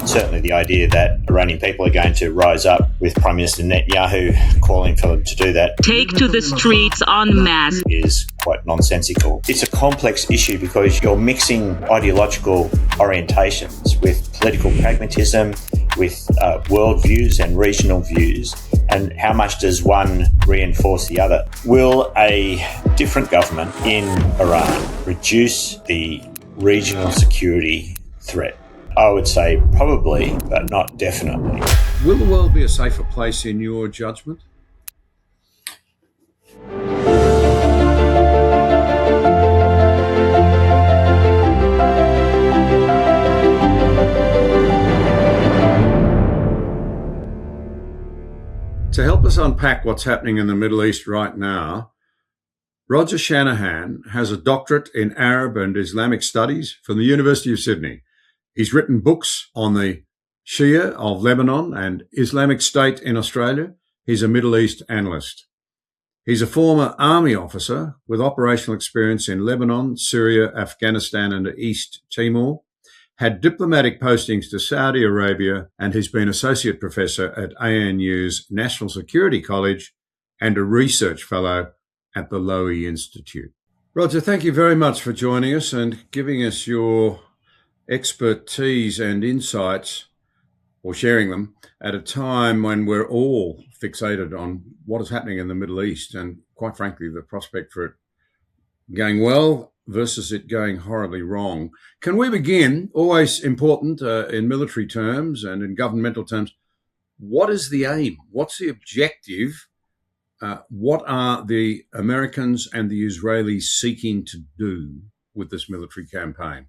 certainly the idea that Iranian people are going to rise up with Prime Minister Netanyahu calling for them to do that. Take to the streets en masse. Is quite nonsensical. It's a complex issue because you're mixing ideological orientations with political pragmatism, with worldviews and regional views, and how much does one reinforce the other? Will a different government in Iran reduce the regional security threat? I would say probably, but not definitely. Will the world be a safer place in your judgment? To help us unpack what's happening in the Middle East right now, Rodger Shanahan has a doctorate in Arab and Islamic studies from the University of Sydney. He's written books on the Shia of Lebanon and Islamic State in Australia. He's a Middle East analyst. He's a former army officer with operational experience in Lebanon, Syria, Afghanistan and East Timor, had diplomatic postings to Saudi Arabia, and he's been associate professor at ANU's National Security College and a research fellow at the Lowy Institute. Rodger, thank you very much for joining us and giving us your expertise and insights, or sharing them, at a time when we're all fixated on what is happening in the Middle East and, quite frankly, the prospect for it going well versus it going horribly wrong. Can we begin, always important in military terms and in governmental terms, what is the aim? What's the objective? What are the Americans and the Israelis seeking to do with this military campaign?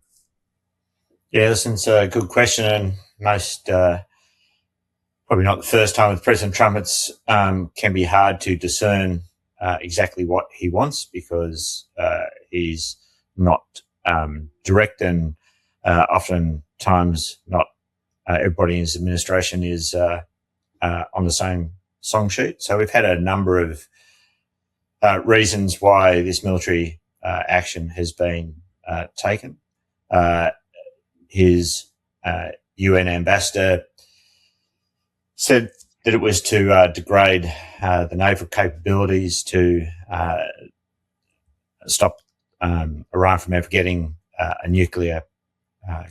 Yeah, listen, it's a good question, and most, probably not the first time with President Trump, it's can be hard to discern exactly what he wants because he's not direct, and oftentimes not everybody in his administration is on the same song sheet. So we've had a number of reasons why this military action has been taken. His UN ambassador said that it was to degrade the naval capabilities, to stop Iran from ever getting a nuclear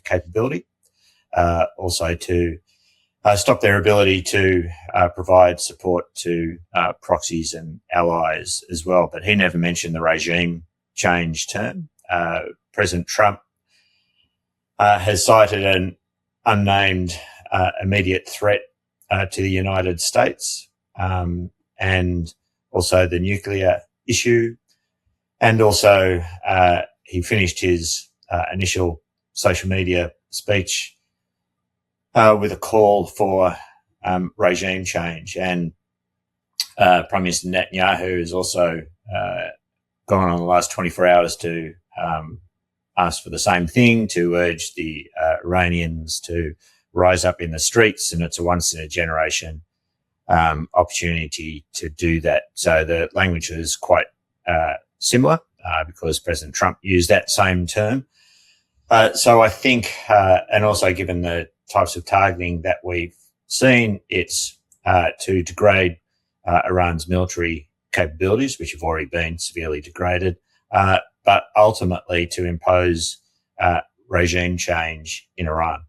capability, also to stop their ability to provide support to proxies and allies as well. But he never mentioned the regime change term. President Trump has cited an unnamed immediate threat to the United States, and also the nuclear issue. And also he finished his initial social media speech with a call for regime change. And Prime Minister Netanyahu has also gone on the last 24 hours to ask for the same thing, to urge the Iranians to rise up in the streets, and it's a once-in-a-generation opportunity to do that. So the language is quite similar because President Trump used that same term. So I think, and also given the types of targeting that we've seen, it's to degrade Iran's military capabilities, which have already been severely degraded, but ultimately to impose regime change in Iran.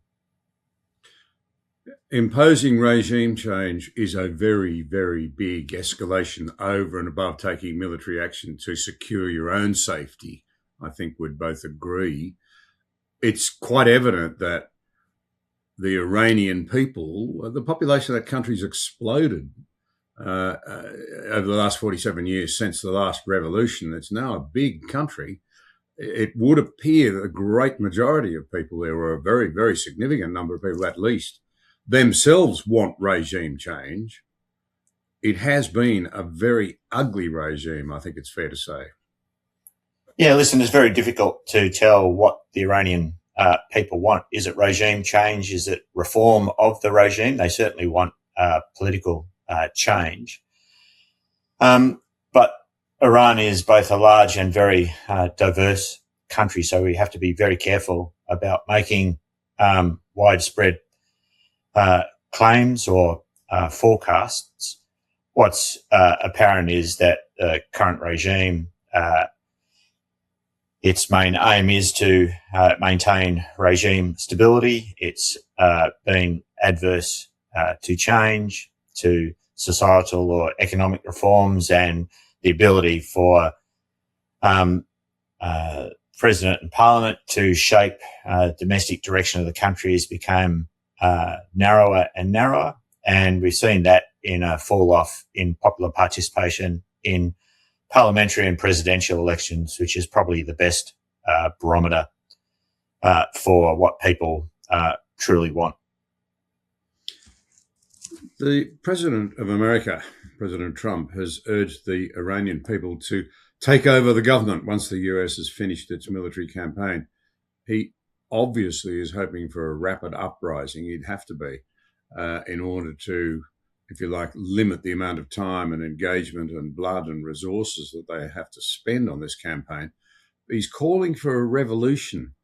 Imposing regime change is a very, very big escalation over and above taking military action to secure your own safety. I think we'd both agree. It's quite evident that the Iranian people, the population of that country's exploded over the last 47 years since the last revolution. It's now a big country. It would appear that a great majority of people there, or a very, very significant number of people at least, themselves want regime change. It has been a very ugly regime, I think it's fair to say. Yeah, listen, it's very difficult to tell what the Iranian people want. Is it regime change? Is it reform of the regime? They certainly want political change. But Iran is both a large and very diverse country, so we have to be very careful about making widespread claims or forecasts, what's apparent is that the current regime, its main aim is to maintain regime stability. It's been adverse to change, to societal or economic reforms, and the ability for President and Parliament to shape domestic direction of the country has become narrower and narrower. And we've seen that in a fall off in popular participation in parliamentary and presidential elections, which is probably the best barometer for what people truly want. The President of America, President Trump, has urged the Iranian people to take over the government once the US has finished its military campaign. He obviously is hoping for a rapid uprising. He'd have to be in order to, if you like, limit the amount of time and engagement and blood and resources that they have to spend on this campaign. He's calling for a revolution.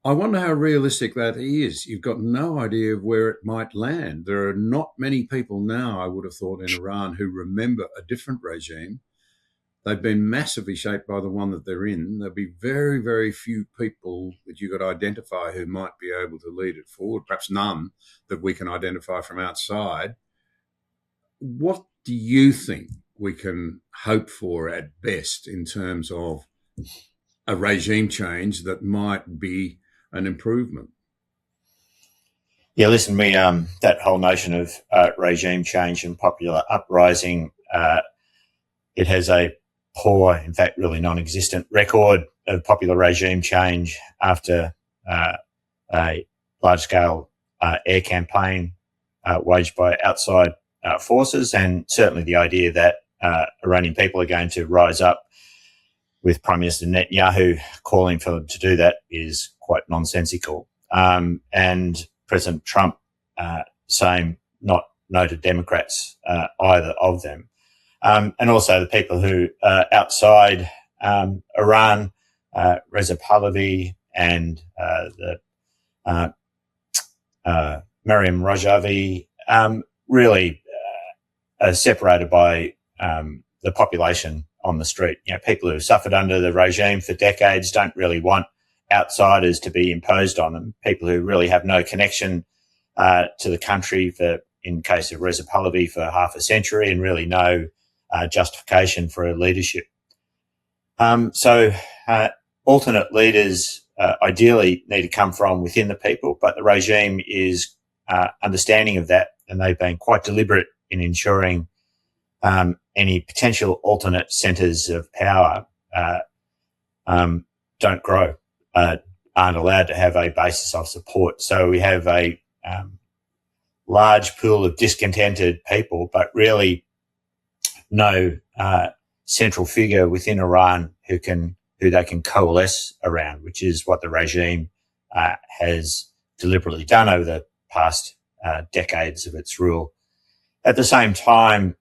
I wonder how realistic that is. You've got no idea of where it might land. There are not many people now, I would have thought, in Iran who remember a different regime. They've been massively shaped by the one that they're in. There'll be very, very few people that you could identify who might be able to lead it forward, perhaps none that we can identify from outside. What do you think we can hope for at best in terms of a regime change that might be an improvement? Yeah, listen, that whole notion of regime change and popular uprising, it has a poor, in fact, really non-existent record of popular regime change after a large-scale air campaign waged by outside forces, and certainly the idea that Iranian people are going to rise up with Prime Minister Netanyahu calling for them to do that is quite nonsensical. And President Trump saying not no to Democrats, either of them. And also the people who are outside Iran, Reza Pahlavi and Mariam Rajavi, really are separated by the population on the street. You know, people who have suffered under the regime for decades don't really want outsiders to be imposed on them. People who really have no connection to the country, for, in case of Reza Pahlavi, for half a century, and really no justification for a leadership. So alternate leaders ideally need to come from within the people, but the regime is understanding of that, and they've been quite deliberate in ensuring any potential alternate centres of power don't grow, aren't allowed to have a basis of support. So we have a large pool of discontented people, but really no central figure within Iran who they can coalesce around, which is what the regime has deliberately done over the past decades of its rule. At the same time,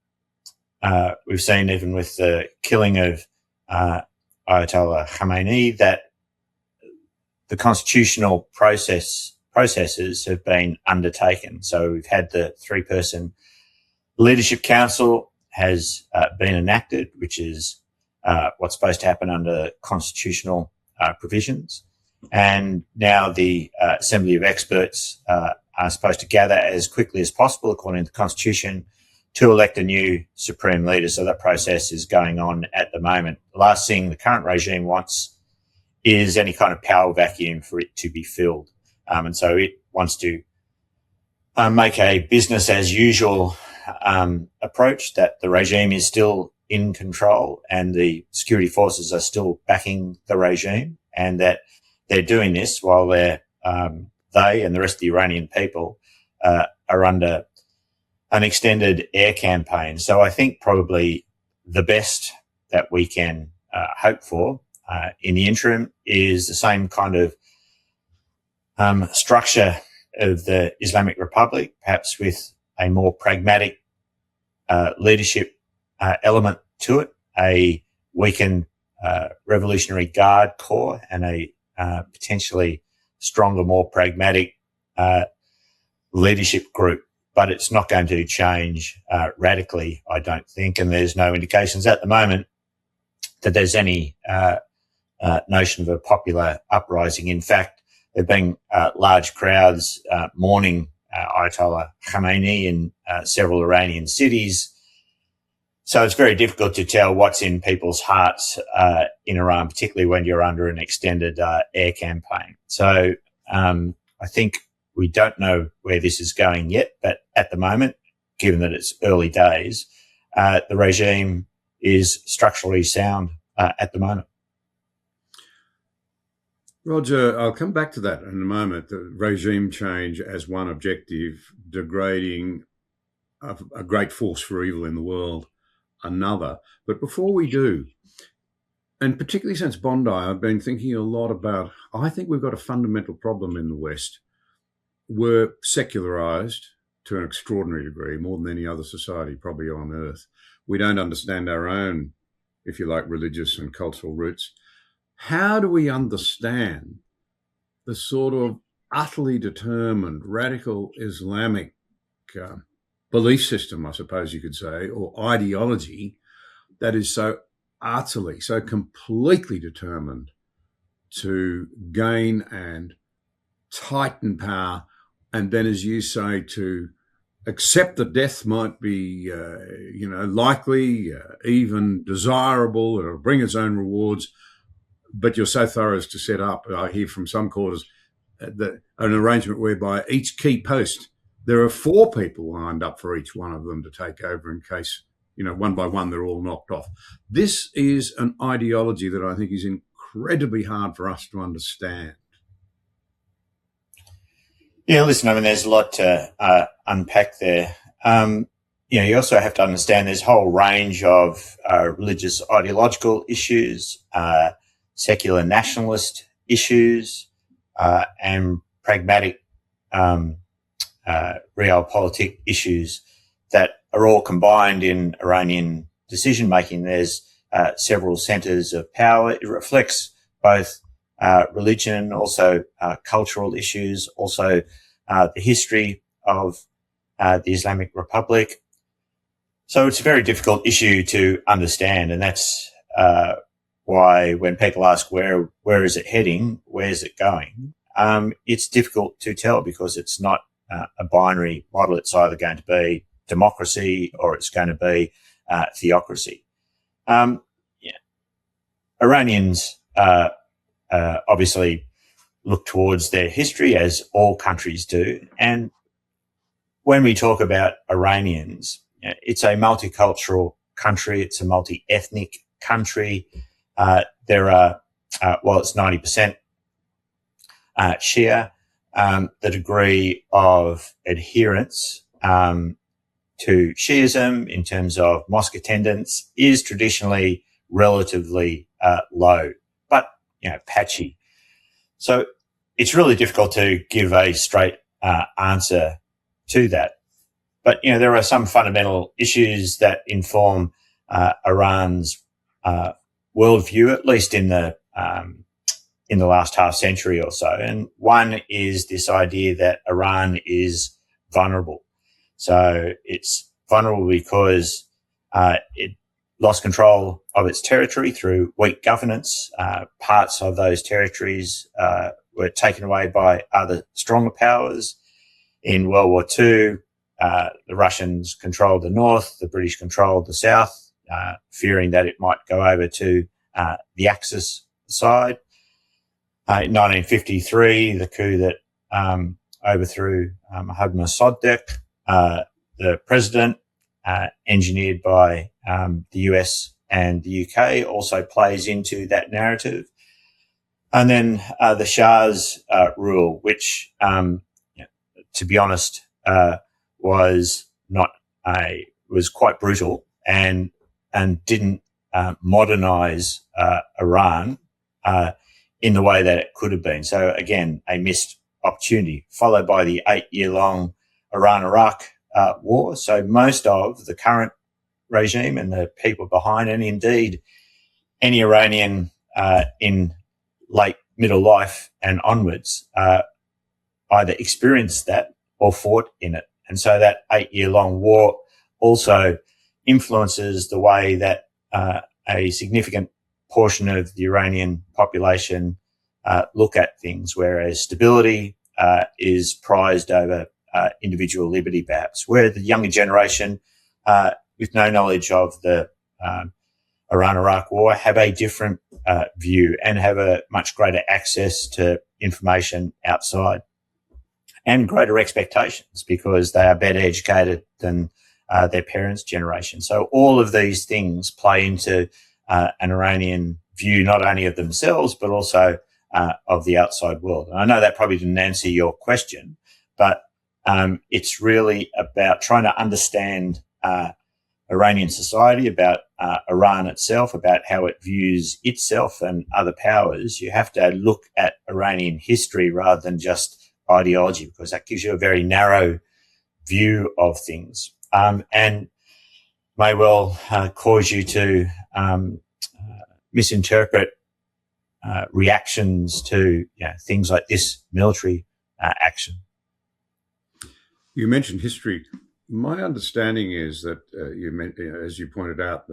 we've seen, even with the killing of Ayatollah Khamenei, that the constitutional processes have been undertaken. So we've had the 3-person leadership council has been enacted, which is what's supposed to happen under constitutional provisions. And now the Assembly of Experts are supposed to gather as quickly as possible, according to the Constitution, to elect a new supreme leader. So that process is going on at the moment. The last thing the current regime wants is any kind of power vacuum for it to be filled. And so it wants to make a business as usual approach, that the regime is still in control and the security forces are still backing the regime, and that they're doing this while they and the rest of the Iranian people are under an extended air campaign. So I think probably the best that we can hope for in the interim is the same kind of structure of the Islamic Republic, perhaps with a more pragmatic leadership element to it, a weakened Revolutionary Guard Corps, and a potentially stronger, more pragmatic leadership group, but it's not going to change radically, I don't think. And there's no indications at the moment that there's any notion of a popular uprising. In fact, there have been large crowds mourning Ayatollah Khamenei in several Iranian cities. So it's very difficult to tell what's in people's hearts in Iran, particularly when you're under an extended air campaign. So I think we don't know where this is going yet, but at the moment, given that it's early days, the regime is structurally sound at the moment. Rodger, I'll come back to that in a moment. The regime change as one objective, degrading a great force for evil in the world, another. But before we do, and particularly since Bondi, I've been thinking a lot about, I think we've got a fundamental problem in the West. We're secularized to an extraordinary degree, more than any other society probably on earth. We don't understand our own, if you like, religious and cultural roots. How do we understand the sort of utterly determined radical Islamic belief system, I suppose you could say, or ideology that is so utterly, so completely determined to gain and tighten power, and then, as you say, to accept that death might be, likely, even desirable, it'll bring its own rewards, but you're so thorough as to set up, I hear from some quarters, an arrangement whereby each key post, there are 4 people lined up for each one of them to take over in case, one by one, they're all knocked off. This is an ideology that I think is incredibly hard for us to understand. Yeah, listen, I mean, there's a lot to unpack there. You also have to understand there's a whole range of religious ideological issues, secular nationalist issues, and pragmatic realpolitik issues that are all combined in Iranian decision-making. There's several centres of power. It reflects both religion, also cultural issues, also the history of the Islamic Republic. So it's a very difficult issue to understand, and that's why when people ask where is it heading, where's it going, it's difficult to tell because it's not a binary model. It's either going to be democracy or it's going to be theocracy. Iranians obviously look towards their history, as all countries do. And when we talk about Iranians, it's a multicultural country. It's a multi-ethnic country. There are, it's 90% Shia. The degree of adherence to Shiism in terms of mosque attendance is traditionally relatively low, but patchy. So it's really difficult to give a straight answer to that. But there are some fundamental issues that inform Iran's worldview, at least in the last half century or so. And one is this idea that Iran is vulnerable. So it's vulnerable because it lost control of its territory through weak governance. Parts of those territories were taken away by other stronger powers. In World War II, the Russians controlled the north, the British controlled the south, fearing that it might go over to the Axis side. In 1953, the coup that overthrew Mohammad Mossadegh, the president, engineered by the US and the UK, also plays into that narrative. And then the Shah's rule, which, to be honest, was quite brutal and didn't modernize Iran in the way that it could have been. So again, a missed opportunity, followed by the 8-year-long Iran-Iraq war. So most of the current regime and the people behind, and indeed any Iranian in late middle life and onwards, either experienced that or fought in it. And so that 8-year-long war also influences the way that a significant portion of the Iranian population look at things, whereas stability is prized over individual liberty, perhaps, where the younger generation, with no knowledge of the Iran-Iraq war, have a different view and have a much greater access to information outside and greater expectations because they are better educated than their parents' generation. So all of these things play into an Iranian view, not only of themselves, but also of the outside world. And I know that probably didn't answer your question, but it's really about trying to understand Iranian society, about Iran itself, about how it views itself and other powers. You have to look at Iranian history rather than just ideology, because that gives you a very narrow view of things, and may well cause you to misinterpret reactions to things like this military action. You mentioned history. My understanding is that as you pointed out,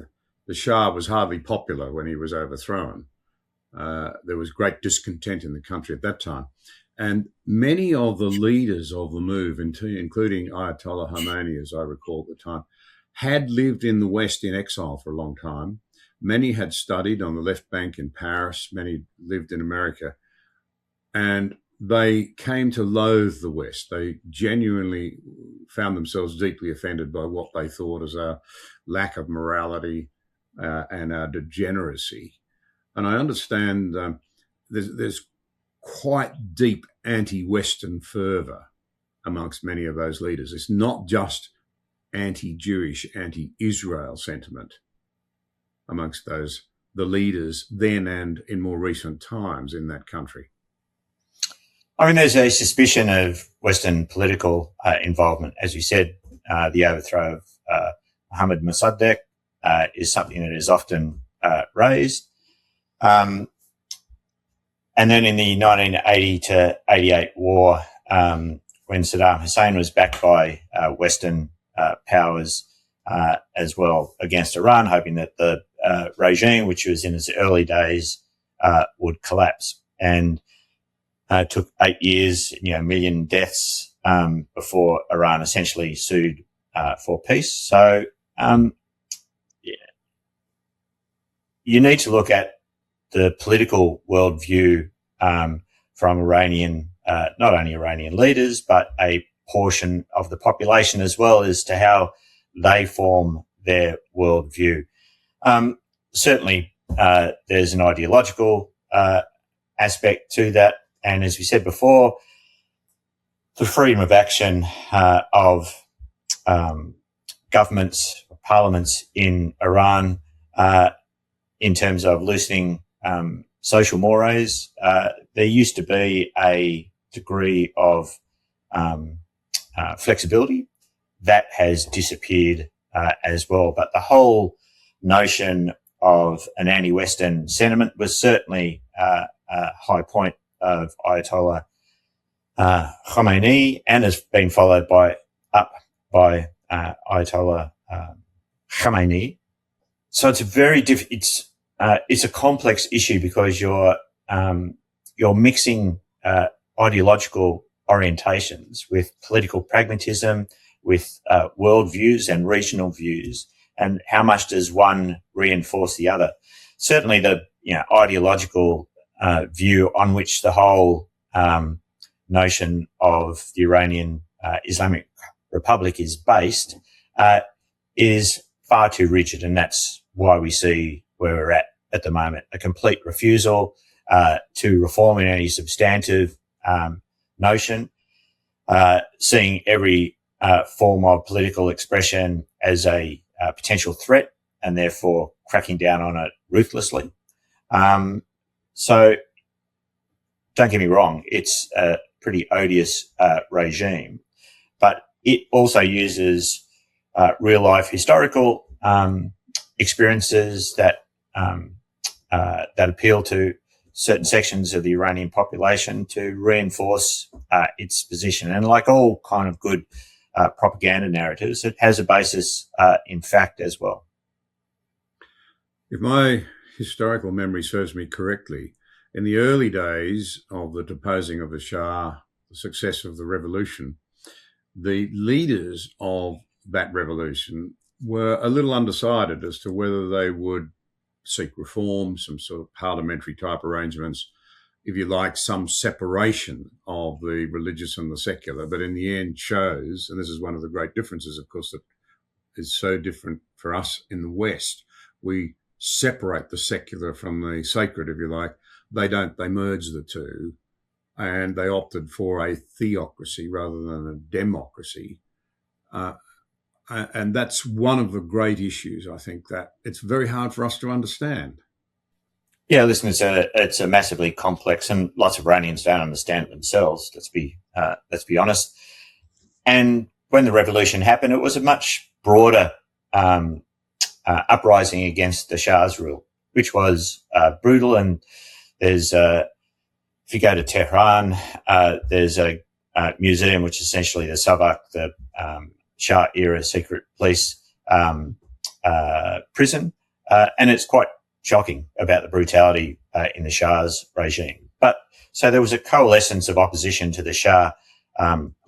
the Shah was hardly popular when he was overthrown. There was great discontent in the country at that time. And many of the leaders of the move, including Ayatollah Khomeini, as I recall at the time, had lived in the West in exile for a long time. Many had studied on the left bank in Paris. Many lived in America. And they came to loathe the West. They genuinely found themselves deeply offended by what they thought as a lack of morality and our degeneracy. And I understand there's quite deep anti-Western fervour amongst many of those leaders. It's not just anti-Jewish, anti-Israel sentiment amongst the leaders then and in more recent times in that country. I mean, there's a suspicion of Western political involvement. As you said, the overthrow of Mohammad Mossadegh is something that is often raised. And then in the 1980 to 88 war, when Saddam Hussein was backed by Western powers as well against Iran, hoping that the regime, which was in its early days, would collapse. And it took 8 years, a million deaths before Iran essentially sued for peace. So you need to look at the political worldview from Iranian, not only Iranian leaders, but a portion of the population as well, as to how they form their worldview. Certainly, there's an ideological aspect to that. And as we said before, the freedom of action of governments, parliaments in Iran, in terms of loosening social mores, there used to be a degree of flexibility that has disappeared as well. But the whole notion of an anti-Western sentiment was certainly a high point of Ayatollah Khomeini, and has been followed by Ayatollah Khamenei. So it's a very it's a complex issue, because you're mixing ideological orientations with political pragmatism, with worldviews and regional views, and how much does one reinforce the other? Certainly, the ideological view on which the whole notion of the Iranian Islamic Republic is based is far too rigid, and that's why we see where we're at the moment: a complete refusal to reform in any substantive notion, seeing every form of political expression as a potential threat, and therefore cracking down on it ruthlessly. So don't get me wrong, it's a pretty odious regime, but it also uses real life historical experiences that appeal to certain sections of the Iranian population to reinforce its position. And like all kind of good propaganda narratives, it has a basis in fact as well. If my historical memory serves me correctly, in the early days of the deposing of the Shah, the success of the revolution, the leaders of that revolution were a little undecided as to whether they would seek reform, some sort of parliamentary type arrangements, if you like, some separation of the religious and the secular, but in the end chose, and this is one of the great differences, of course, that is so different for us in the West, we separate the secular from the sacred, if you like. They don't, they merge the two, and they opted for a theocracy rather than a democracy. And that's one of the great issues, I think, that it's very hard for us to understand. Yeah, listen, it's a massively complex, and lots of Iranians don't understand it themselves. Let's be honest. And when the revolution happened, it was a much broader uprising against the Shah's rule, which was brutal. And there's if you go to Tehran, there's a museum which is essentially the Savak, the Shah era secret police prison, and it's quite shocking about the brutality in the Shah's regime. But so there was a coalescence of opposition to the Shah,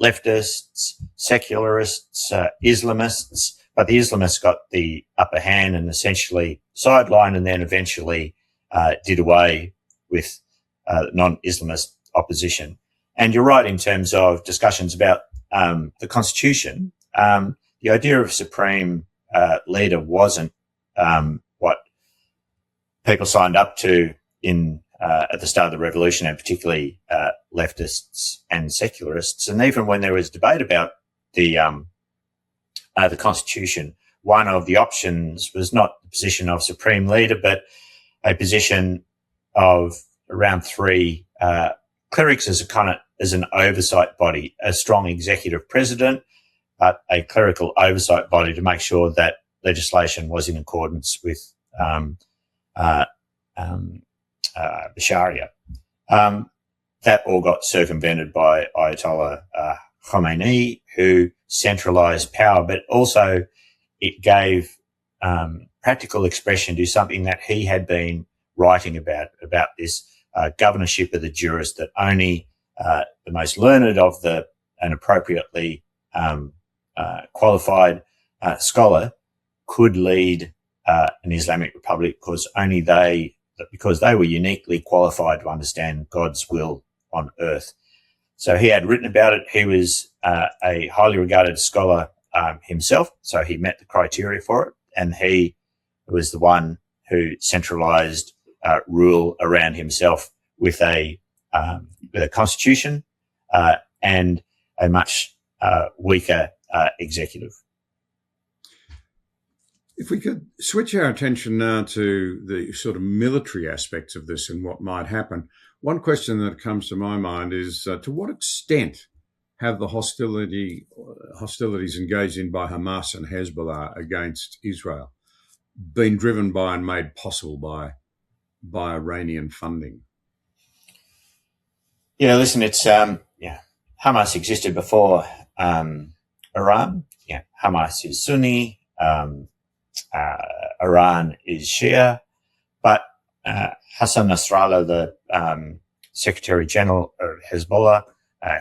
leftists, secularists, Islamists, but the Islamists got the upper hand and essentially sidelined and then eventually did away with non-Islamist opposition. And you're right in terms of discussions about the Constitution. The idea of supreme leader wasn't what people signed up to in at the start of the revolution, and particularly leftists and secularists. And even when there was debate about the Constitution, one of the options was not the position of supreme leader, but a position of around three clerics as an oversight body, a strong executive president, but a clerical oversight body to make sure that legislation was in accordance with the Sharia. That all got circumvented by Ayatollah Khomeini, who centralized power, but also it gave practical expression to something that he had been writing about this governorship of the jurist, that only the most learned of and appropriately qualified scholar could lead an Islamic republic, because they were uniquely qualified to understand God's will on earth. So he had written about it. He was a highly regarded scholar himself, so he met the criteria for it, and he was the one who centralized rule around himself with a constitution and a much weaker executive. If we could switch our attention now to the sort of military aspects of this and what might happen, one question that comes to my mind is to what extent have the hostilities engaged in by Hamas and Hezbollah against Israel been driven by and made possible by Iranian funding? Yeah, listen, it's Hamas existed before Iran. Yeah, Hamas is Sunni. Iran is Shia, but Hassan Nasrallah, the Secretary General of Hezbollah,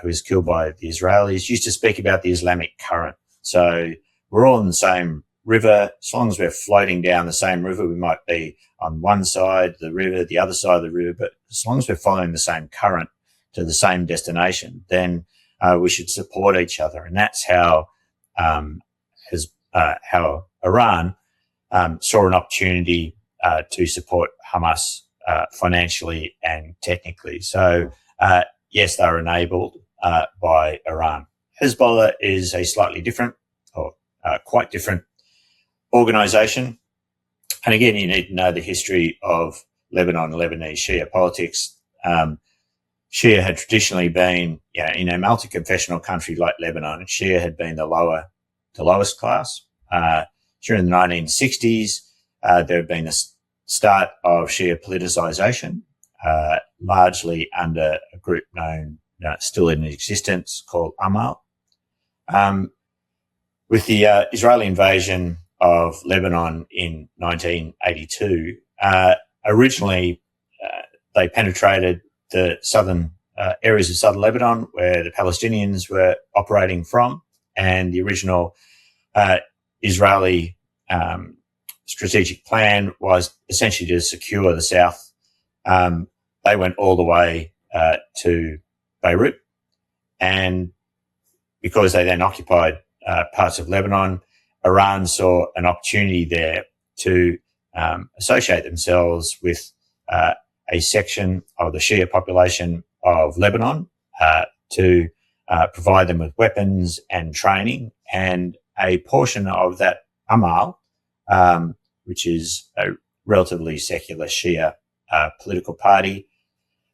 who was killed by the Israelis, used to speak about the Islamic current. So we're all in the same river. As long as we're floating down the same river, we might be on one side of the river, the other side of the river, but as long as we're following the same current to the same destination, then we should support each other. And that's how Iran saw an opportunity to support Hamas financially and technically. So, yes, they were enabled by Iran. Hezbollah is a slightly different, or quite different organisation. And again, you need to know the history of Lebanon, Lebanese Shia politics. Shia had traditionally been, in a multi-confessional country like Lebanon, Shia had been the lowest class. During the 1960s, there had been a start of Shia politicisation. largely under a group known, still in existence, called Amal. With the Israeli invasion of Lebanon in 1982, originally they penetrated the southern areas of southern Lebanon where the Palestinians were operating from, and the original Israeli strategic plan was essentially to secure the south. They went all the way to Beirut, and because they then occupied parts of Lebanon, Iran saw an opportunity there to associate themselves with a section of the Shia population of Lebanon to provide them with weapons and training, and a portion of that Amal, which is a relatively secular Shia political party,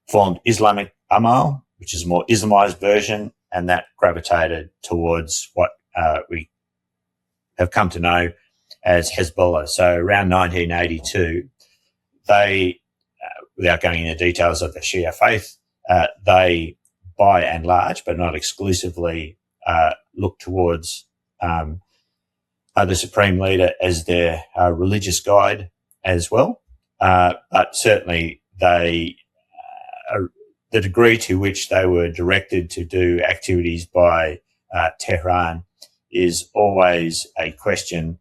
formed Islamic Amal, which is a more Islamized version, and that gravitated towards what we have come to know as Hezbollah. So around 1982, they, without going into details of the Shia faith, they, by and large, but not exclusively, look towards the Supreme Leader as their religious guide as well. But certainly they, the degree to which they were directed to do activities by Tehran is always a question,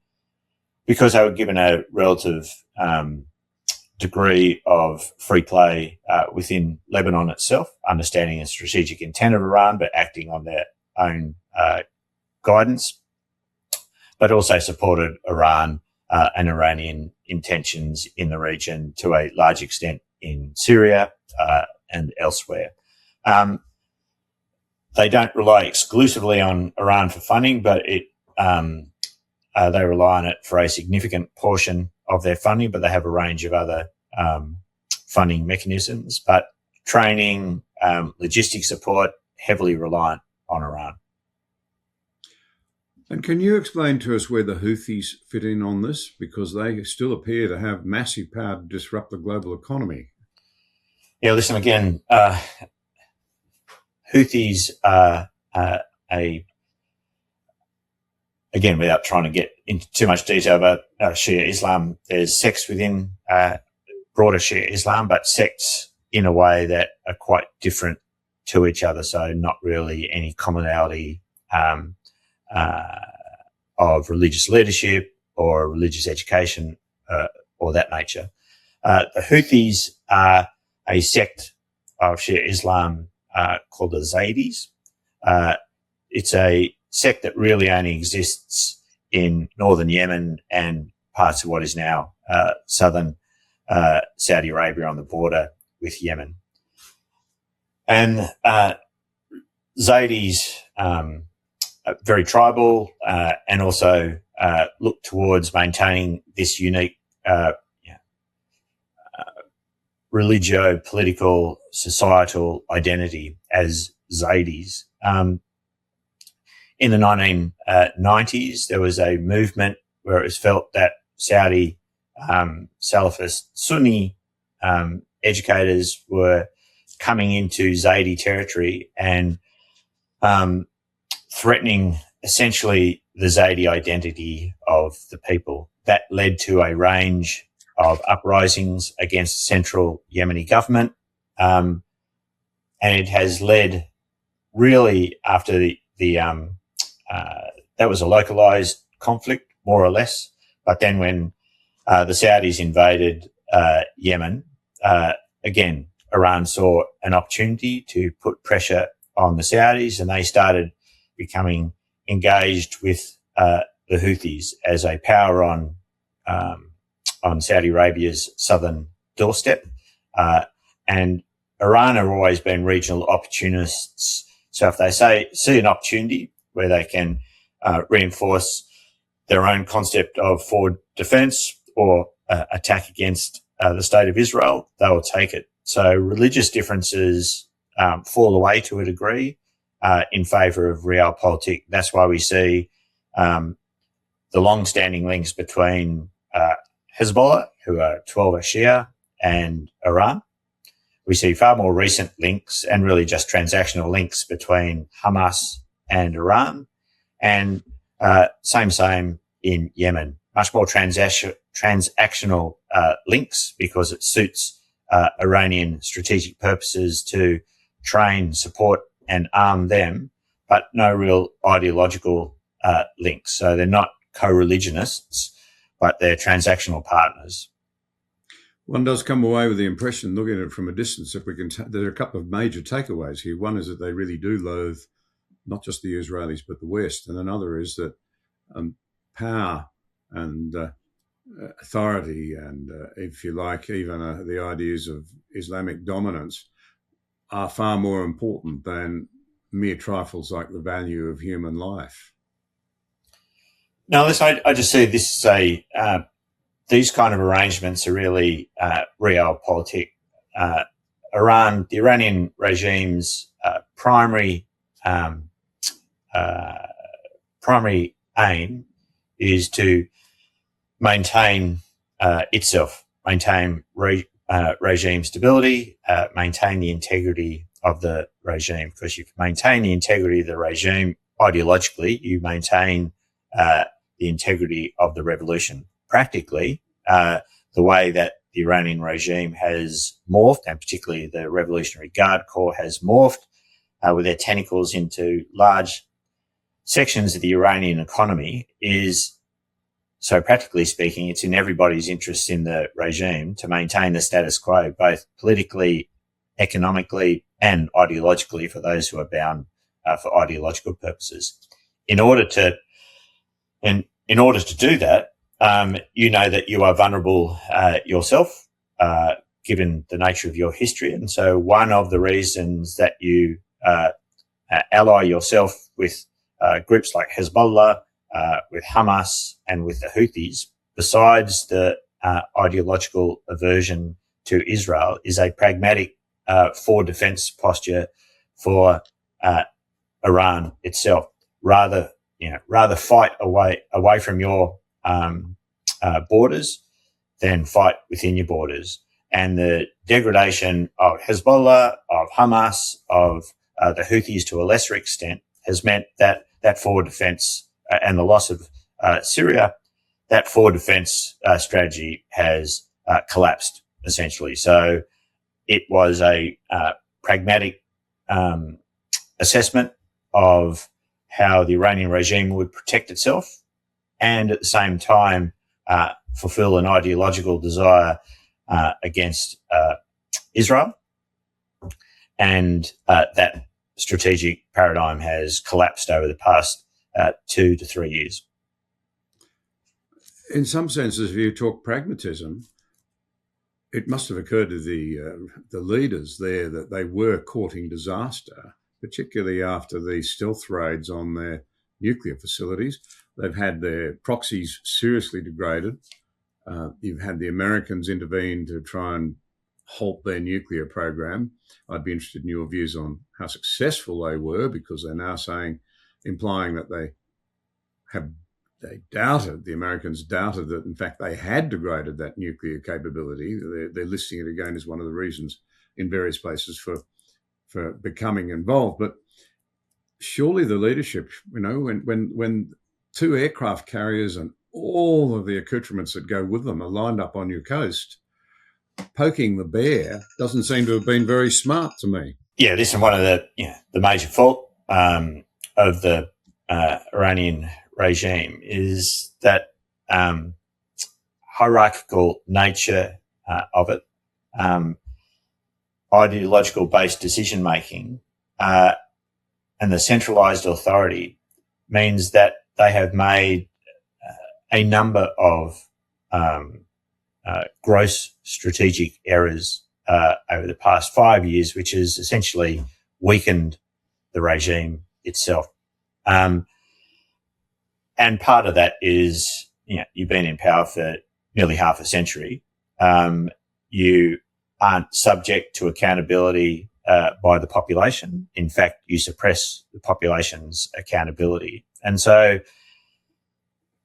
because they were given a relative degree of free play within Lebanon itself, understanding the strategic intent of Iran, but acting on their own guidance, but also supported Iran and Iranian intentions in the region to a large extent in Syria and elsewhere. They don't rely exclusively on Iran for funding, but they rely on it for a significant portion of their funding, but they have a range of other funding mechanisms. But training, logistics support, heavily reliant on Iran. And can you explain to us where the Houthis fit in on this? Because they still appear to have massive power to disrupt the global economy. Yeah, listen, again, Houthis are again, without trying to get into too much detail about Shia Islam, there's sects within broader Shia Islam, but sects in a way that are quite different to each other. So not really any commonality of religious leadership or religious education or that nature. The Houthis are a sect of Shia Islam called the Zaydis. It's a sect that really only exists in northern Yemen and parts of what is now southern Saudi Arabia on the border with Yemen. And Zaydis are very tribal and also look towards maintaining this unique religio-political societal identity as Zaydis. In the 1990s, there was a movement where it was felt that Saudi Salafist Sunni educators were coming into Zaydi territory and threatening essentially the Zaydi identity of the people. That led to a range of uprisings against the central Yemeni government. And it has led really after that was a localized conflict, more or less. But then when the Saudis invaded Yemen, again, Iran saw an opportunity to put pressure on the Saudis, and they started becoming engaged with the Houthis as a power on Saudi Arabia's southern doorstep. And Iran have always been regional opportunists. So if they see an opportunity where they can reinforce their own concept of forward defense or attack against the state of Israel, they will take it. So religious differences fall away to a degree in favour of realpolitik. That's why we see the long-standing links between Hezbollah, who are 12 Shia, and Iran. we see far more recent links and really just transactional links between Hamas and Iran, and same in Yemen. Much more transactional links because it suits Iranian strategic purposes to train, support and arm them, but no real ideological links. So they're not co-religionists, but they're transactional partners. One does come away with the impression, looking at it from a distance, if we can, there are a couple of major takeaways here. One is that they really do loathe not just the Israelis, but the West. And another is that power and authority and, if you like, even the ideas of Islamic dominance are far more important than mere trifles like the value of human life. No, listen, I just see this as these kind of arrangements are really realpolitik. The Iranian regime's primary aim is to maintain itself, maintain regime stability, maintain the integrity of the regime. Because if you maintain the integrity of the regime ideologically, you maintain the integrity of the revolution. Practically, the way that the Iranian regime has morphed, and particularly the Revolutionary Guard Corps has morphed with their tentacles into large sections of the Iranian economy, is, so practically speaking, it's in everybody's interest in the regime to maintain the status quo, both politically, economically, and ideologically for those who are bound for ideological purposes. In order to do that, you know that you are vulnerable yourself, given the nature of your history. And so one of the reasons that you ally yourself with groups like Hezbollah, with Hamas and with the Houthis, besides the ideological aversion to Israel, is a pragmatic for defense posture for Iran itself. Rather fight away from your borders than fight within your borders. And the degradation of Hezbollah, of Hamas, of the Houthis to a lesser extent has meant that forward defense and the loss of Syria, that forward defense strategy has collapsed essentially. So it was a pragmatic assessment of how the Iranian regime would protect itself and at the same time fulfill an ideological desire against Israel. And that strategic paradigm has collapsed over the past 2 to 3 years. In some senses, if you talk pragmatism, it must have occurred to the leaders there that they were courting disaster, particularly after these stealth raids on their nuclear facilities. They've had their proxies seriously degraded. You've had the Americans intervene to try and halt their nuclear program. I'd be interested in your views on how successful they were, because they're now implying that the Americans doubted that, in fact, they had degraded that nuclear capability. They're listing it again as one of the reasons in various places for becoming involved. But surely the leadership, when 2 aircraft carriers and all of the accoutrements that go with them are lined up on your coast, poking the bear doesn't seem to have been very smart to me. Yeah, this is one of the major fault of the Iranian regime is that hierarchical nature of it, ideological based decision making, and the centralized authority means that they have made a number of gross strategic errors over the past 5 years, which has essentially weakened the regime itself. And part of that is, you've been in power for nearly half a century. You aren't subject to accountability by the population. In fact, you suppress the population's accountability. And so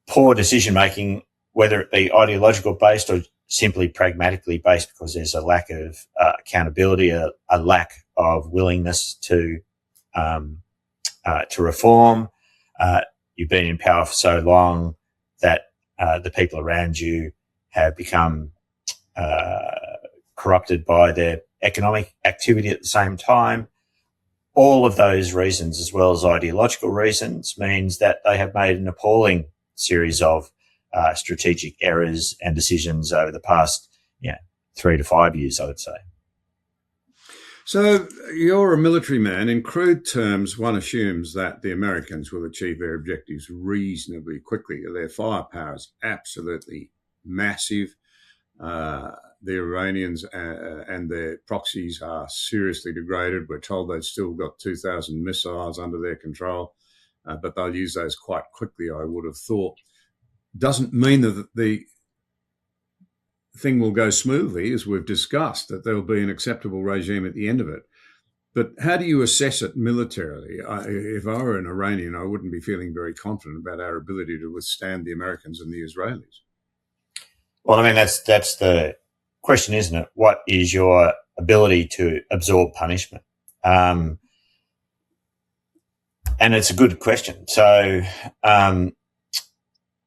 poor decision making, whether it be ideological based or simply pragmatically based because there's a lack of accountability, a lack of willingness to reform. You've been in power for so long that the people around you have become corrupted by their economic activity at the same time. All of those reasons, as well as ideological reasons, means that they have made an appalling series of strategic errors and decisions over the past 3 to 5 years, I would say. So you're a military man. In crude terms, one assumes that the Americans will achieve their objectives reasonably quickly. Their firepower is absolutely massive. The Iranians and their proxies are seriously degraded. We're told they've still got 2,000 missiles under their control, but they'll use those quite quickly, I would have thought. Doesn't mean that the thing will go smoothly, as we've discussed, that there'll be an acceptable regime at the end of it. But how do you assess it militarily? If I were an Iranian, I wouldn't be feeling very confident about our ability to withstand the Americans and the Israelis. Well, I mean, that's the question, isn't it? What is your ability to absorb punishment? And it's a good question. So, and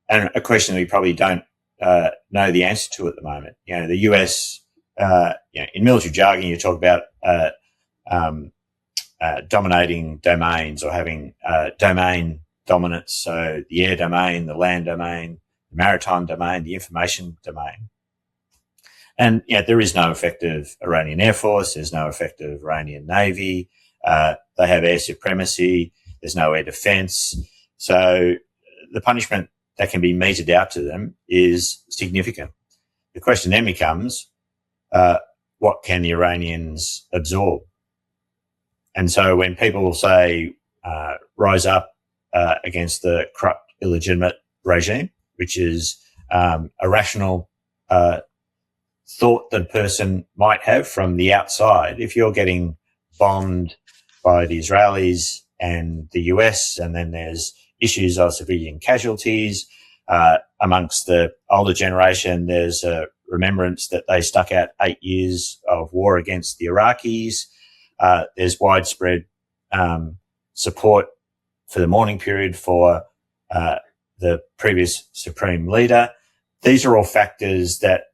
a question we probably don't know the answer to at the moment. The US, in military jargon, you talk about dominating domains or having domain dominance. So the air domain, the land domain, the maritime domain, the information domain. And there is no effective Iranian Air Force. There's no effective Iranian Navy. They have air supremacy. There's no air defense. So the punishment that can be meted out to them is significant. The question then becomes, what can the Iranians absorb? And so when people say rise up against the corrupt, illegitimate regime, which is a rational thought that a person might have from the outside, if you're getting bombed by the Israelis and the US, and then there's issues of civilian casualties amongst the older generation, there's a remembrance that they stuck out 8 years of war against the Iraqis. There's widespread support for the mourning period for the previous supreme leader. These are all factors that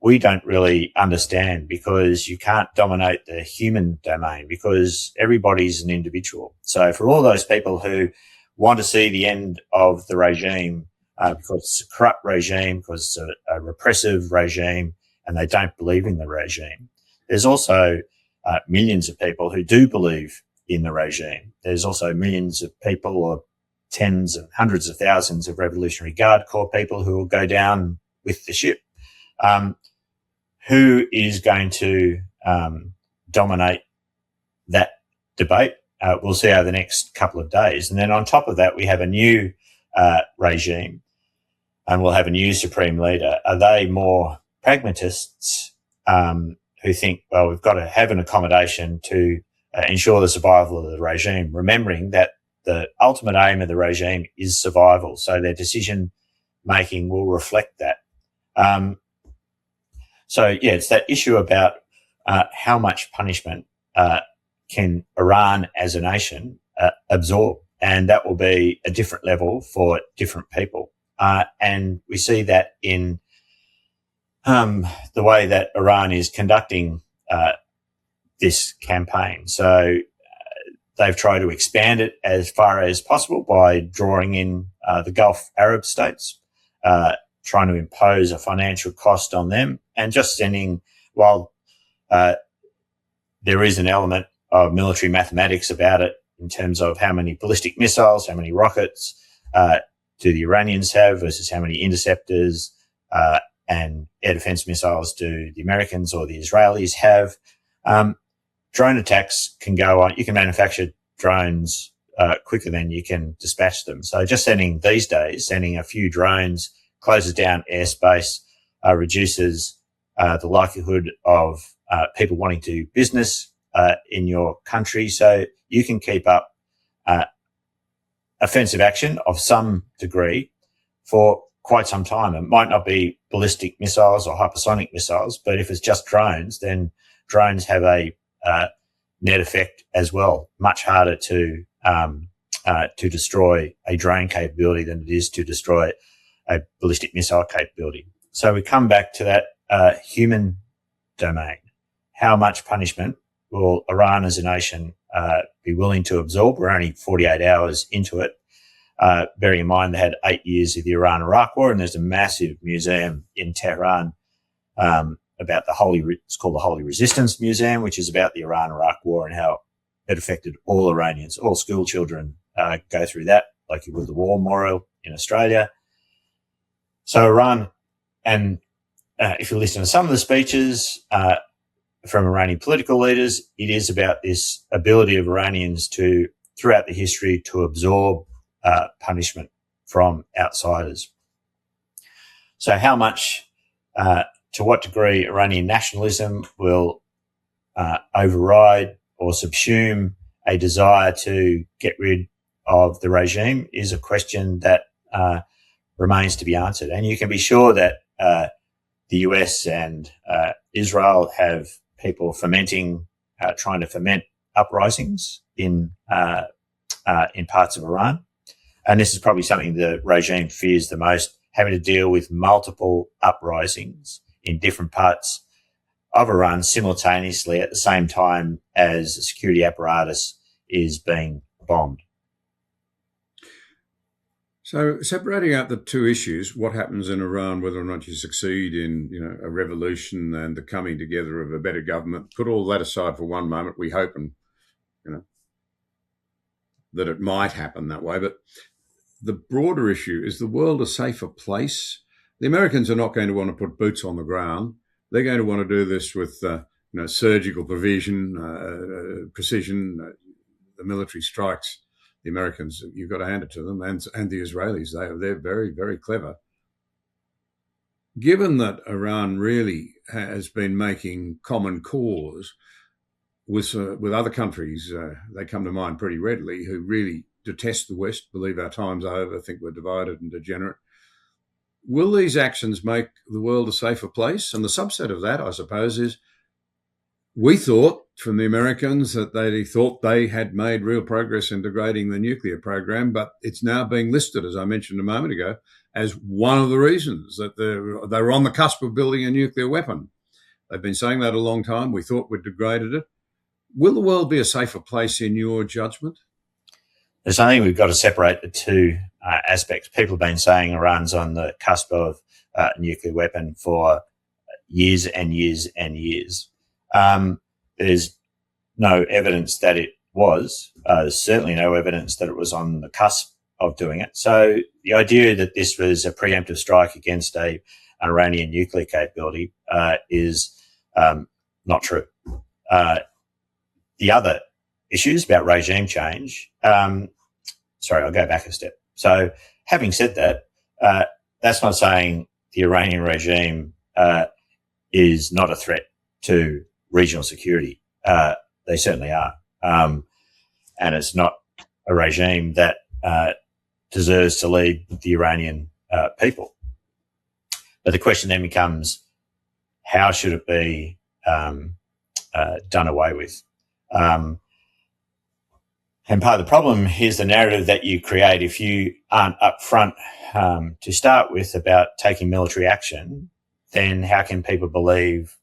we don't really understand, because you can't dominate the human domain because everybody's an individual. So for all those people who want to see the end of the regime because it's a corrupt regime, because it's a repressive regime, and they don't believe in the regime, there's also millions of people who do believe in the regime. There's also millions of people, or tens and hundreds of thousands of Revolutionary Guard Corps people who will go down with the ship. Who is going to dominate that debate? We'll see over the next couple of days. And then on top of that, we have a new regime, and we'll have a new supreme leader. Are they more pragmatists who think, well, we've got to have an accommodation to ensure the survival of the regime, remembering that the ultimate aim of the regime is survival, so their decision making will reflect that. So, it's that issue about how much punishment can Iran as a nation absorb, and that will be a different level for different people. And we see that in the way that Iran is conducting this campaign. So they've tried to expand it as far as possible by drawing in the Gulf Arab states, trying to impose a financial cost on them, and just sending, while there is an element of military mathematics about it in terms of how many ballistic missiles, how many rockets do the Iranians have versus how many interceptors and air defense missiles do the Americans or the Israelis have. Drone attacks can go on. You can manufacture drones quicker than you can dispatch them. So just sending a few drones closes down airspace, reduces the likelihood of people wanting to do business in your country. So you can keep up offensive action of some degree for quite some time. It might not be ballistic missiles or hypersonic missiles, but if it's just drones, then drones have a net effect as well. Much harder to destroy a drone capability than it is to destroy a ballistic missile capability. So we come back to that human domain. How much punishment will Iran as a nation be willing to absorb? We're only 48 hours into it. Bearing in mind they had 8 years of the Iran-Iraq War, and there's a massive museum in Tehran about it's called the Holy Resistance Museum, which is about the Iran-Iraq War and how it affected all Iranians. All school children go through that, like you would the war memorial in Australia. So Iran, and if you listen to some of the speeches from Iranian political leaders, it is about this ability of Iranians to, throughout the history, to absorb punishment from outsiders. So how much, to what degree Iranian nationalism will override or subsume a desire to get rid of the regime is a question that remains to be answered. And you can be sure that the US and Israel have people trying to foment uprisings in parts of Iran. And this is probably something the regime fears the most, having to deal with multiple uprisings in different parts of Iran simultaneously at the same time as the security apparatus is being bombed. So separating out the two issues, what happens in Iran, whether or not you succeed in, a revolution and the coming together of a better government, put all that aside for one moment. We hope and, that it might happen that way. But the broader issue, is the world a safer place? The Americans are not going to want to put boots on the ground. They're going to want to do this with, surgical precision, the military strikes. The Americans, you've got to hand it to them, and the Israelis. They're very, very clever. Given that Iran really has been making common cause with other countries, they come to mind pretty readily, who really detest the West, believe our time's over, think we're divided and degenerate. Will these actions make the world a safer place? And the subset of that, I suppose, is we thought from the Americans that they thought they had made real progress in degrading the nuclear program, but it's now being listed, as I mentioned a moment ago, as one of the reasons that they were on the cusp of building a nuclear weapon. They've been saying that a long time. We thought we'd degraded it. Will the world be a safer place in your judgment? There's something we've got to separate the two aspects. People have been saying Iran's on the cusp of a nuclear weapon for years and years and years. There's no evidence that it was. There's certainly no evidence that it was on the cusp of doing it. So the idea that this was a preemptive strike against an Iranian nuclear capability is not true. The other issues about regime change, I'll go back a step. So having said that, that's not saying the Iranian regime is not a threat to regional security. They certainly are. And it's not a regime that deserves to lead the Iranian people. But the question then becomes, how should it be done away with? And part of the problem is the narrative that you create if you aren't upfront to start with about taking military action. Then how can people believe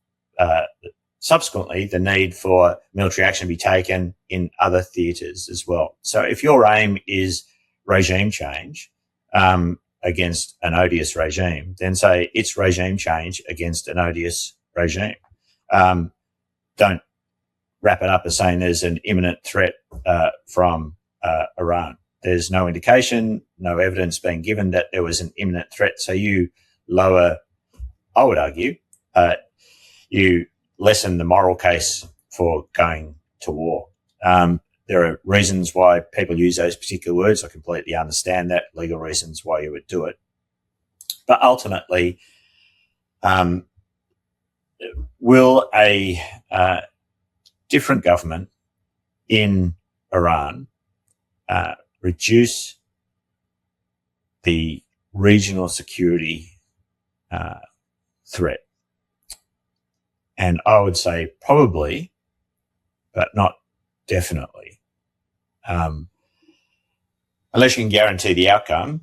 subsequently the need for military action to be taken in other theatres as well? So if your aim is regime change against an odious regime, then say it's regime change against an odious regime. Don't wrap it up as saying there's an imminent threat from Iran. There's no indication, no evidence being given that there was an imminent threat. So you lower, I would argue, you lessen the moral case for going to war. There are reasons why people use those particular words. I completely understand that, legal reasons why you would do it. But ultimately, will a different government in Iran reduce the regional security threat. And I would say probably, but not definitely. Unless you can guarantee the outcome,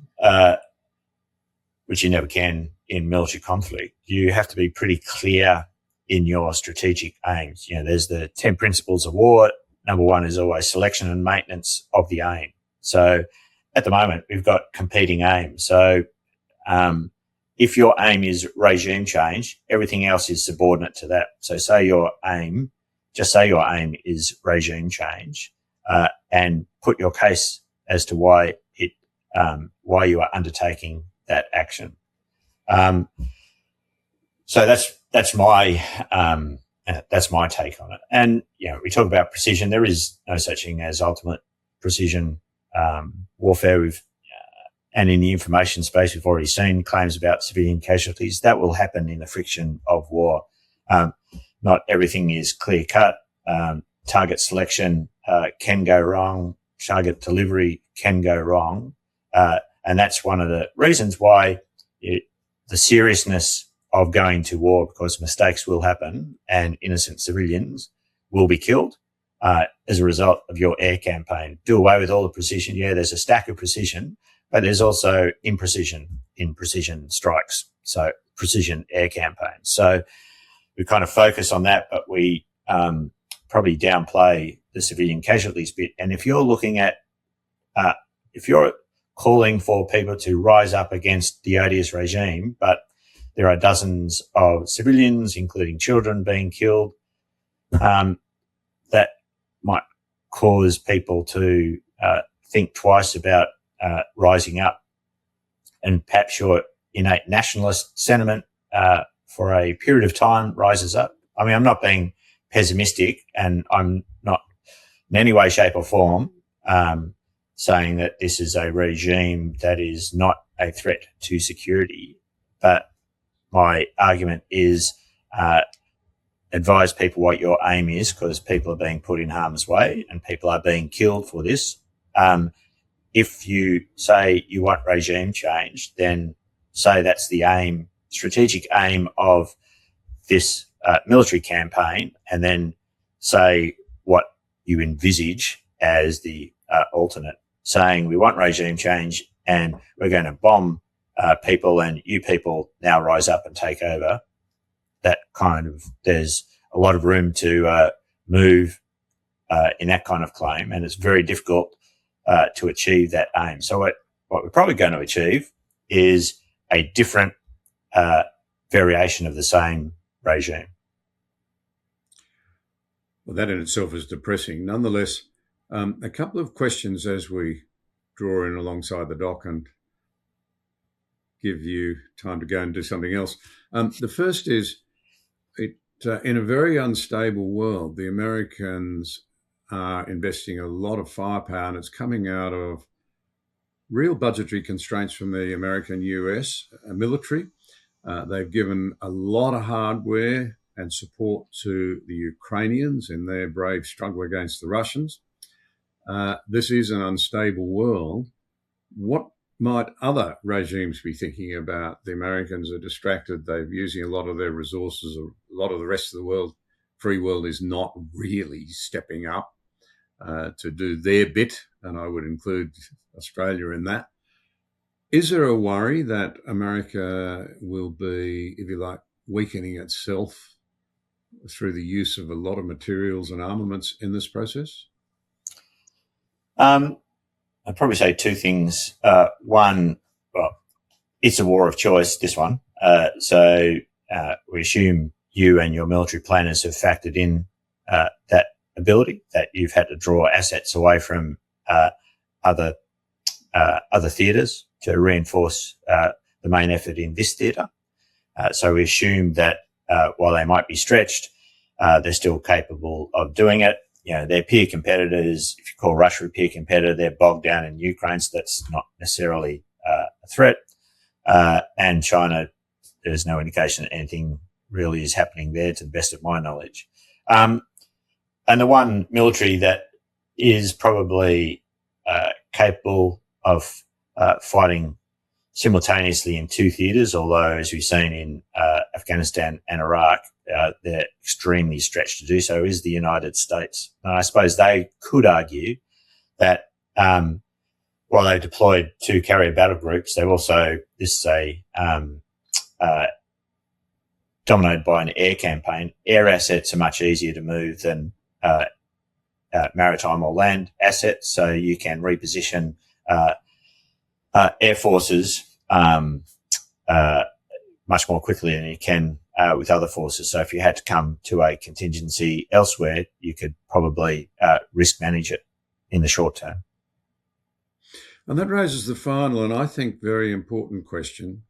which you never can in military conflict, you have to be pretty clear in your strategic aims. There's the 10 principles of war. Number one is always selection and maintenance of the aim. So at the moment, we've got competing aims. So if your aim is regime change, everything else is subordinate to that. So just say your aim is regime change, and put your case as to why you are undertaking that action. So that's my take on it. And we talk about precision. There is no such thing as ultimate precision warfare. And in the information space, we've already seen claims about civilian casualties. That will happen in the friction of war. Not everything is clear cut. Target selection can go wrong. Target delivery can go wrong. And that's one of the reasons why the seriousness of going to war, because mistakes will happen and innocent civilians will be killed as a result of your air campaign. Do away with all the precision. Yeah, there's a stack of precision, but there's also imprecision in precision strikes. So precision air campaigns. So we kind of focus on that, but we probably downplay the civilian casualties bit. And if you're looking at, if you're calling for people to rise up against the odious regime, but there are dozens of civilians, including children, being killed, that might cause people to think twice about rising up. And perhaps your innate nationalist sentiment for a period of time rises up. I mean, I'm not being pessimistic, and I'm not in any way, shape or form saying that this is a regime that is not a threat to security. But my argument is advise people what your aim is, because people are being put in harm's way and people are being killed for this. If you say you want regime change, then say that's the aim, strategic aim of this military campaign, and then say what you envisage as the alternate, saying we want regime change and we're going to bomb people, and you people now rise up and take over. That kind of, there's a lot of room to move in that kind of claim, and it's very difficult to achieve that aim. So what we're probably going to achieve is a different variation of the same regime. Well, that in itself is depressing. Nonetheless, a couple of questions as we draw in alongside the dock and give you time to go and do something else. The first is, in a very unstable world, the Americans are investing a lot of firepower, and it's coming out of real budgetary constraints from the American US military. They've given a lot of hardware and support to the Ukrainians in their brave struggle against the Russians. This is an unstable world. What might other regimes be thinking about? The Americans are distracted. They're using a lot of their resources. A lot of the rest of the world, free world, is not really stepping up to do their bit, and I would include Australia in that. Is there a worry that America will be, if you like, weakening itself through the use of a lot of materials and armaments in this process? I'd probably say two things. One, well, it's a war of choice, this one. So we assume you and your military planners have factored in that ability, that you've had to draw assets away from other theatres to reinforce the main effort in this theatre. So we assume that while they might be stretched, they're still capable of doing it. Their peer competitors, if you call Russia a peer competitor, they're bogged down in Ukraine, so that's not necessarily a threat. And China, there's no indication that anything really is happening there, to the best of my knowledge. And the one military that is probably capable of fighting simultaneously in two theatres, although, as we've seen in Afghanistan and Iraq, they're extremely stretched to do so, is the United States. And I suppose they could argue that while they deployed two carrier battle groups, they've also, this is dominated by an air campaign. Air assets are much easier to move than maritime or land assets, so you can reposition air forces much more quickly than you can with other forces. So if you had to come to a contingency elsewhere, you could probably risk manage it in the short term. And that raises the final and I think very important question.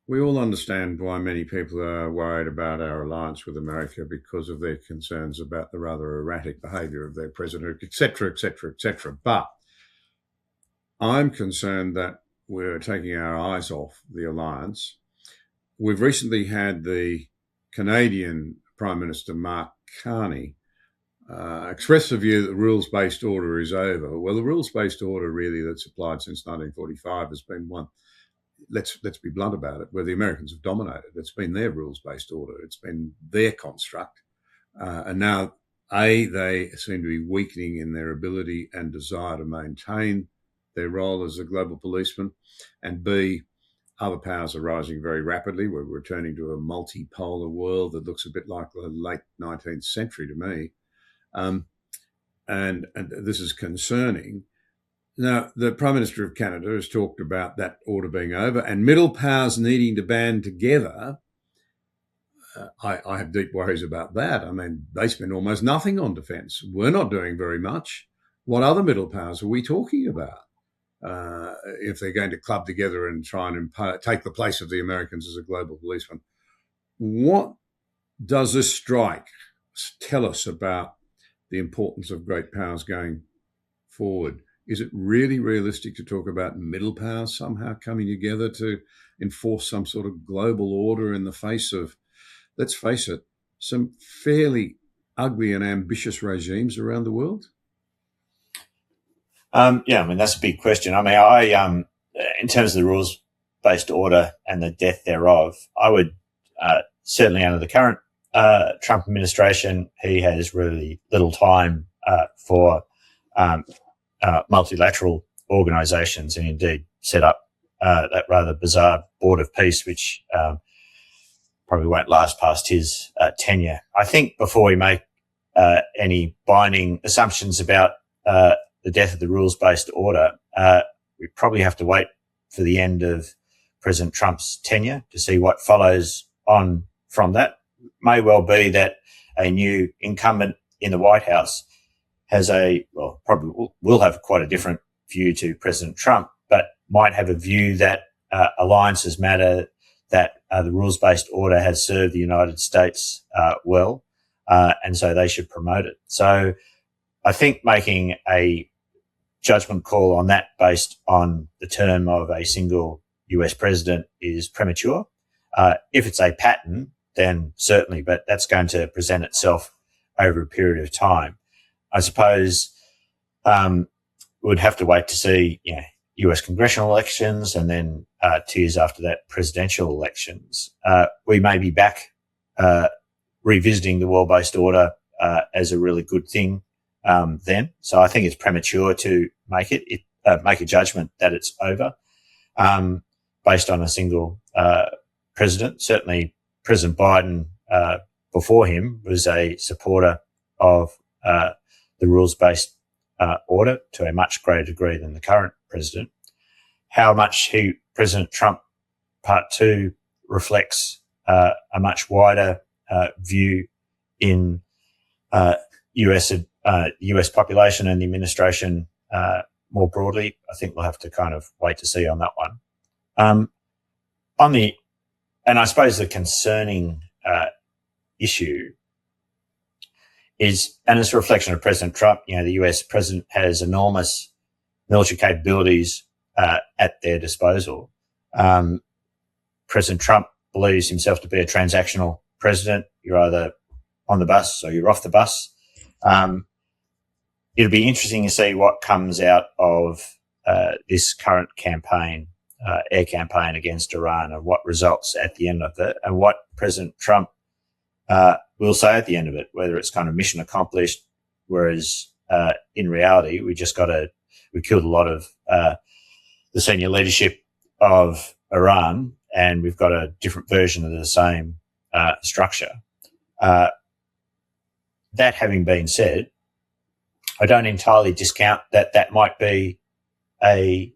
We all understand why many people are worried about our alliance with America because of their concerns about the rather erratic behaviour of their president, etc., etc., etc. But I'm concerned that we're taking our eyes off the alliance. We've recently had the Canadian Prime Minister, Mark Carney, express the view that the rules-based order is over. Well, the rules-based order really that's applied since 1945 has been one, let's be blunt about it, where the Americans have dominated. It's been their rules-based order. It's been their construct. And now, A, they seem to be weakening in their ability and desire to maintain their role as a global policeman. And B, other powers are rising very rapidly. We're returning to a multipolar world that looks a bit like the late 19th century to me. And this is concerning. Now, the Prime Minister of Canada has talked about that order being over and middle powers needing to band together. I have deep worries about that. I mean, they spend almost nothing on defence. We're not doing very much. What other middle powers are we talking about? If they're going to club together and try and take the place of the Americans as a global policeman. What does this strike tell us about the importance of great powers going forward? Is it really realistic to talk about middle powers somehow coming together to enforce some sort of global order in the face of, let's face it, some fairly ugly and ambitious regimes around the world? Yeah, I mean, that's a big question. I mean, in terms of the rules-based order and the death thereof, I would certainly under the current Trump administration, he has really little time for multilateral organisations and indeed set up that rather bizarre Board of Peace, which probably won't last past his tenure. I think before we make any binding assumptions about the death of the rules-based order, we probably have to wait for the end of President Trump's tenure to see what follows on from that. May well be that a new incumbent in the White House has probably will have quite a different view to President Trump, but might have a view that alliances matter, that the rules-based order has served the United States well, and so they should promote it. So I think making a judgment call on that based on the term of a single US president is premature. If it's a pattern, then certainly, but that's going to present itself over a period of time. I suppose we'd have to wait to see, US congressional elections and then 2 years after that, presidential elections. We may be back revisiting the world-based order as a really good thing then. So I think it's premature to make a judgment that it's over based on a single president. Certainly, President Biden before him was a supporter of the rules-based order to a much greater degree than the current president. How much President Trump Part 2 reflects a much wider view in US population and the administration more broadly, I think we'll have to kind of wait to see on that one. And I suppose the concerning issue is, and it's a reflection of President Trump, the US president has enormous military capabilities at their disposal. President Trump believes himself to be a transactional president. You're either on the bus or you're off the bus. It'll be interesting to see what comes out of this current campaign. air campaign against Iran and what results at the end of it, and what President Trump will say at the end of it, whether it's kind of mission accomplished, whereas in reality we killed a lot of the senior leadership of Iran, and we've got a different version of the same structure. That having been said, I don't entirely discount that might be a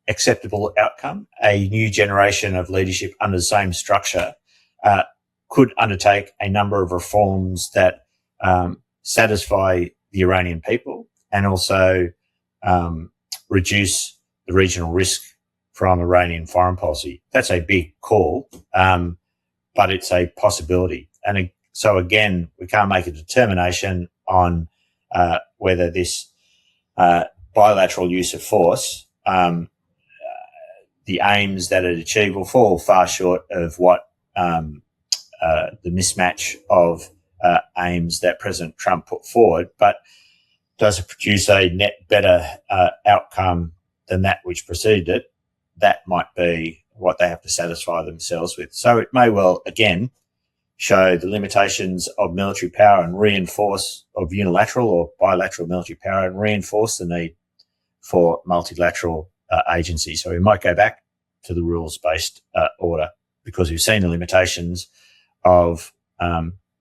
acceptable outcome. A new generation of leadership under the same structure could undertake a number of reforms that satisfy the Iranian people and also reduce the regional risk from Iranian foreign policy. That's a big call, but it's a possibility. And so again, we can't make a determination on whether this bilateral use of force, the aims that it achieves will fall far short of what the mismatch of aims that President Trump put forward, but does it produce a net better outcome than that which preceded it? That might be what they have to satisfy themselves with. So it may well, again, show the limitations of military power and reinforce of unilateral or bilateral military power and reinforce the need for multilateral agency. So we might go back to the rules-based order because we've seen the limitations of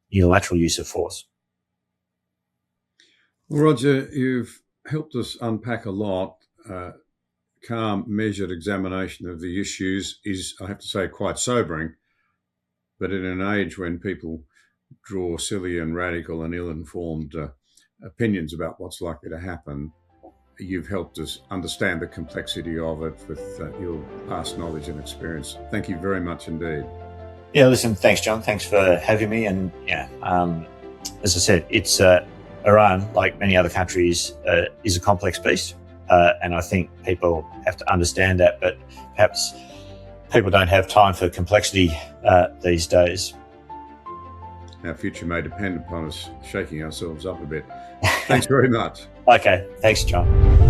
unilateral use of force. Well, Rodger, you've helped us unpack a lot. Calm, measured examination of the issues is, I have to say, quite sobering. But in an age when people draw silly and radical and ill-informed opinions about what's likely to happen, you've helped us understand the complexity of it with your past knowledge and experience. Thank you very much indeed. Yeah, listen, thanks, John. Thanks for having me. And as I said, it's Iran, like many other countries, is a complex beast. And I think people have to understand that, but perhaps people don't have time for complexity these days. Our future may depend upon us shaking ourselves up a bit. Thanks very much. Okay, thanks, John.